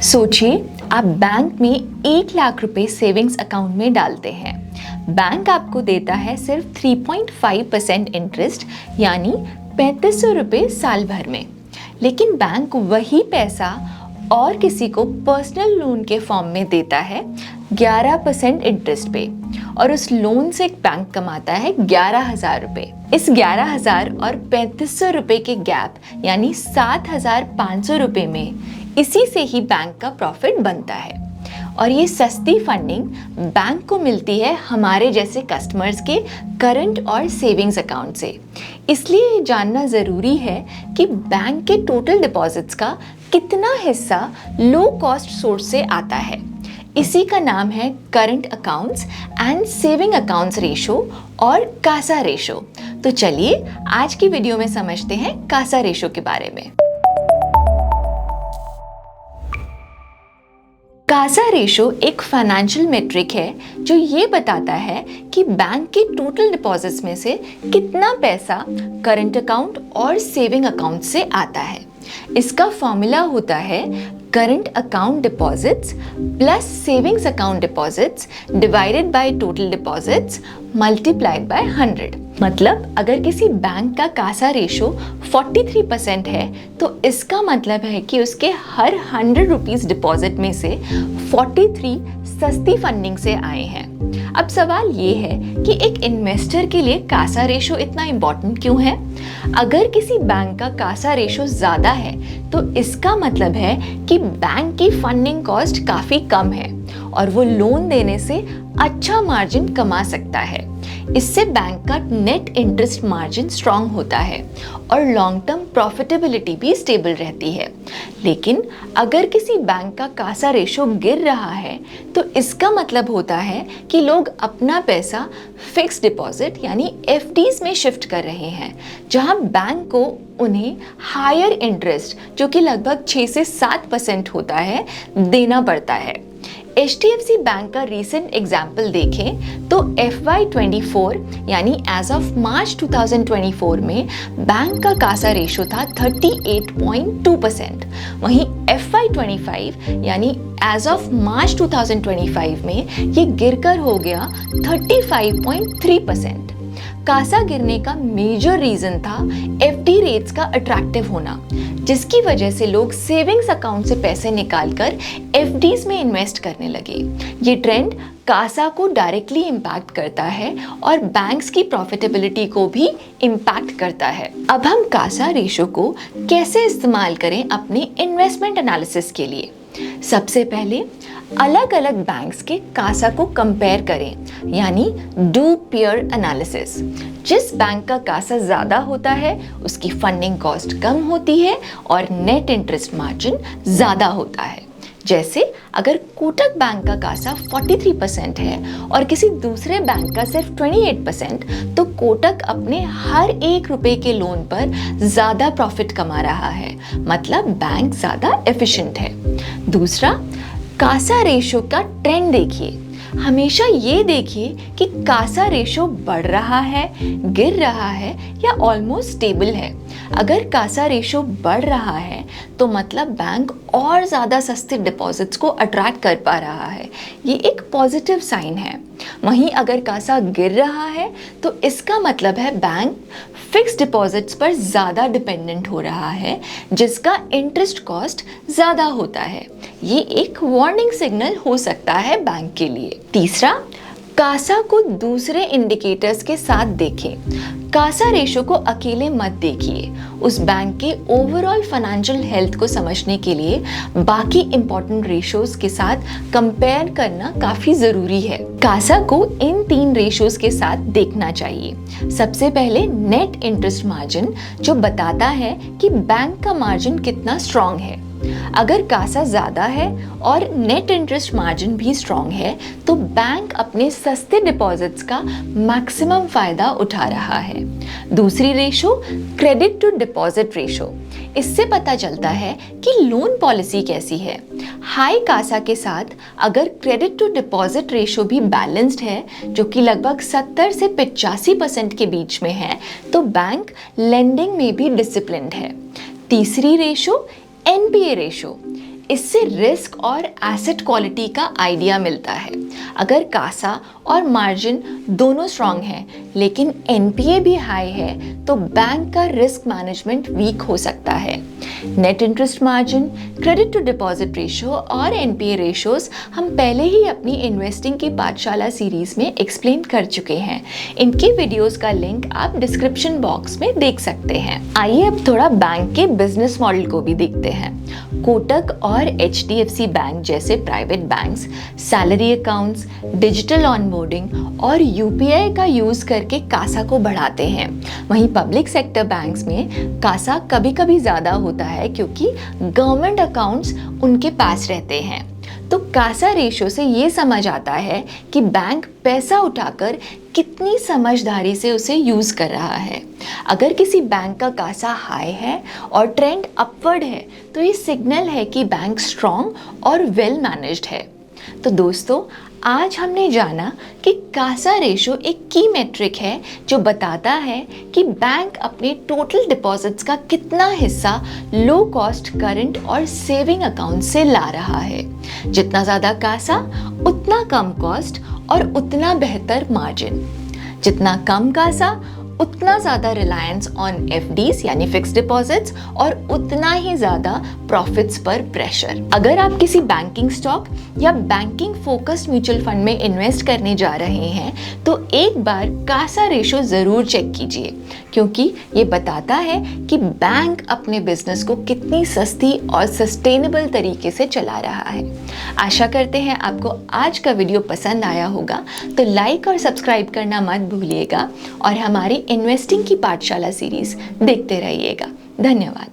सोचिए आप बैंक में 1 लाख रुपए सेविंग्स अकाउंट में डालते हैं। बैंक आपको देता है सिर्फ 3.5% इंटरेस्ट यानी 3500 रुपये साल भर में। लेकिन बैंक वही पैसा और किसी को पर्सनल लोन के फॉर्म में देता है 11% इंटरेस्ट पे, और उस लोन से बैंक कमाता है 11,000 रुपये। इस 11,000 और 3500 रुपये के गैप यानी 7,500 रुपये में इसी से ही बैंक का प्रॉफिट बनता है। और ये सस्ती फंडिंग बैंक को मिलती है हमारे जैसे कस्टमर्स के करंट और सेविंग्स अकाउंट से। इसलिए ये जानना ज़रूरी है कि बैंक के टोटल डिपॉजिट्स का कितना हिस्सा लो कॉस्ट सोर्स से आता है। इसी का नाम है current accounts and saving accounts ratio और कासा रेशो। तो चलिए आज की वीडियो में समझते हैं कासा रेशो के बारे में। कासा रेशो एक फाइनेंशियल मेट्रिक है जो ये बताता है कि बैंक के टोटल डिपॉजिट्स में से कितना पैसा करंट अकाउंट और सेविंग अकाउंट से आता है। इसका फॉर्मूला होता है current account deposits plus savings account deposits divided by total deposits multiplied by 100। मतलब अगर किसी बैंक का कासा रेशो 43% है तो इसका मतलब है कि उसके हर 100 रुपीज़ डिपॉजिट में से 43 सस्ती फंडिंग से आए हैं। अब सवाल ये है कि एक इन्वेस्टर के लिए कासा रेशो इतना इम्पोर्टेंट क्यों है? अगर किसी बैंक का कासा रेशो ज़्यादा है तो इसका मतलब है कि बैंक की फंडिंग कॉस्ट काफ़ी कम है और वो लोन देने से अच्छा मार्जिन कमा सकता है। इससे बैंक का नेट इंटरेस्ट मार्जिन स्ट्रांग होता है और लॉन्ग टर्म प्रॉफिटेबिलिटी भी स्टेबल रहती है। लेकिन अगर किसी बैंक का कासा रेशो गिर रहा है तो इसका मतलब होता है कि लोग अपना पैसा फिक्स डिपॉजिट यानी एफडीज में शिफ्ट कर रहे हैं, जहां बैंक को उन्हें हायर इंटरेस्ट जो कि लगभग 6 से 7% होता है देना पड़ता है। HDFC बैंक का रीसेंट एग्जाम्पल देखें तो FY24 यानी एज ऑफ मार्च 2024 में बैंक का कासा रेशो था 38.2%। वहीं FY25 यानी एज ऑफ मार्च 2025 में ये गिरकर हो गया 35.3%। कासा गिरने का मेजर रीजन था एफडी रेट्स का अट्रैक्टिव होना, जिसकी वजह से लोग सेविंग्स अकाउंट से पैसे निकालकर एफडीज में इन्वेस्ट करने लगे। ये ट्रेंड कासा को डायरेक्टली इम्पैक्ट करता है और बैंक्स की प्रॉफिटेबिलिटी को भी इम्पैक्ट करता है। अब हम कासा रेशो को कैसे इस्तेमाल करें अपने इन्वेस्टमेंट एनालिसिस के लिए? सबसे पहले अलग अलग बैंक्स के कासा को कंपेयर करें यानी डू पीयर एनालिसिस। जिस बैंक का कासा ज़्यादा होता है उसकी फंडिंग कॉस्ट कम होती है और नेट इंटरेस्ट मार्जिन ज़्यादा होता है। जैसे अगर कोटक बैंक का कासा 43% है और किसी दूसरे बैंक का सिर्फ 28%, तो कोटक अपने हर 1 रुपए के लोन पर ज़्यादा प्रॉफिट कमा रहा है, मतलब बैंक ज़्यादा एफिशिएंट है। दूसरा, कासा रेशो का ट्रेंड देखिए। हमेशा ये देखिए कि कासा रेशो बढ़ रहा है, गिर रहा है या ऑलमोस्ट स्टेबल है। अगर कासा रेशो बढ़ रहा है तो मतलब बैंक और ज़्यादा सस्ते डिपॉजिट्स को अट्रैक्ट कर पा रहा है, ये एक पॉजिटिव साइन है। वहीं अगर कासा गिर रहा है तो इसका मतलब है बैंक फिक्स डिपॉजिट्स पर ज़्यादा डिपेंडेंट हो रहा है, जिसका इंटरेस्ट कॉस्ट ज़्यादा होता है। ये एक वार्निंग सिग्नल हो सकता है बैंक के लिए। तीसरा, कासा को दूसरे इंडिकेटर्स के साथ देखें। कासा रेशो को अकेले मत देखिए। उस बैंक के ओवरऑल फाइनेंशियल हेल्थ को समझने के लिए बाकी इंपॉर्टेंट रेशोज के साथ कंपेयर करना काफ़ी ज़रूरी है। कासा को इन 3 रेशोज के साथ देखना चाहिए। सबसे पहले नेट इंटरेस्ट मार्जिन, जो बताता है कि बैंक का मार्जिन कितना स्ट्रॉन्ग है। अगर कासा ज़्यादा है और नेट इंटरेस्ट मार्जिन भी स्ट्रॉन्ग है तो बैंक अपने सस्ते डिपॉजिट्स का मैक्सिमम फ़ायदा उठा रहा है। दूसरी ratio credit to deposit ratio. इससे पता चलता है कि लोन पॉलिसी कैसी है। हाई कासा के साथ अगर क्रेडिट टू डिपॉजिट रेशो भी बैलेंस्ड है, जो कि लगभग 70 से 85% के बीच में है, तो बैंक लेंडिंग में भी डिसिप्लिन्ड है। तीसरी रेशो एनपीए रेशो। इससे रिस्क और एसेट क्वालिटी का आइडिया मिलता है। अगर कासा और मार्जिन दोनों स्ट्रांग हैं लेकिन एनपीए भी हाई है तो बैंक का रिस्क मैनेजमेंट वीक हो सकता है। Net interest margin, credit to deposit ratio और एनपीए रेशियोज हम पहले ही अपनी इन्वेस्टिंग की पाठशाला सीरीज में एक्सप्लेन कर चुके हैं। इनकी वीडियोस का लिंक आप डिस्क्रिप्शन बॉक्स में देख सकते हैं। आइए अब थोड़ा बैंक के बिजनेस मॉडल को भी देखते हैं। कोटक और एचडीएफसी बैंक जैसे private banks salary accounts, digital onboarding और यूपीआई का यूज करके कासा को बढ़ाते हैं। वहीं पब्लिक सेक्टर बैंक्स में कासा कभी कभी ज्यादा होता है क्योंकि गवर्नमेंट अकाउंट्स उनके पास रहते हैं। तो कासा रेशियो से ये समझ आता है कि बैंक पैसा उठाकर कितनी समझदारी से उसे यूज कर रहा है। अगर किसी बैंक का कासा हाई है और ट्रेंड अपवर्ड है तो ये सिग्नल है कि बैंक स्ट्रॉन्ग और वेल मैनेज्ड है। तो दोस्तों, आज हमने जाना कि कासा रेशो एक की मेट्रिक है जो बताता है कि बैंक अपने टोटल डिपॉजिट्स का कितना हिस्सा लो कॉस्ट करंट और सेविंग अकाउंट से ला रहा है। जितना ज़्यादा कासा उतना कम कॉस्ट और उतना बेहतर मार्जिन। जितना कम कासा उतना ज़्यादा रिलायंस ऑन एफडीज यानी फिक्स्ड डिपॉजिट्स और उतना ही ज़्यादा प्रॉफिट्स पर प्रेशर। अगर आप किसी बैंकिंग स्टॉक या बैंकिंग फोकस्ड म्यूचुअल फंड में इन्वेस्ट करने जा रहे हैं तो एक बार कासा रेशो ज़रूर चेक कीजिए, क्योंकि ये बताता है कि बैंक अपने बिजनेस को कितनी सस्ती और सस्टेनेबल तरीके से चला रहा है। आशा करते हैं आपको आज का वीडियो पसंद आया होगा, तो लाइक और सब्सक्राइब करना मत भूलिएगा और हमारी इन्वेस्टिंग की पाठशाला सीरीज देखते रहिएगा। धन्यवाद।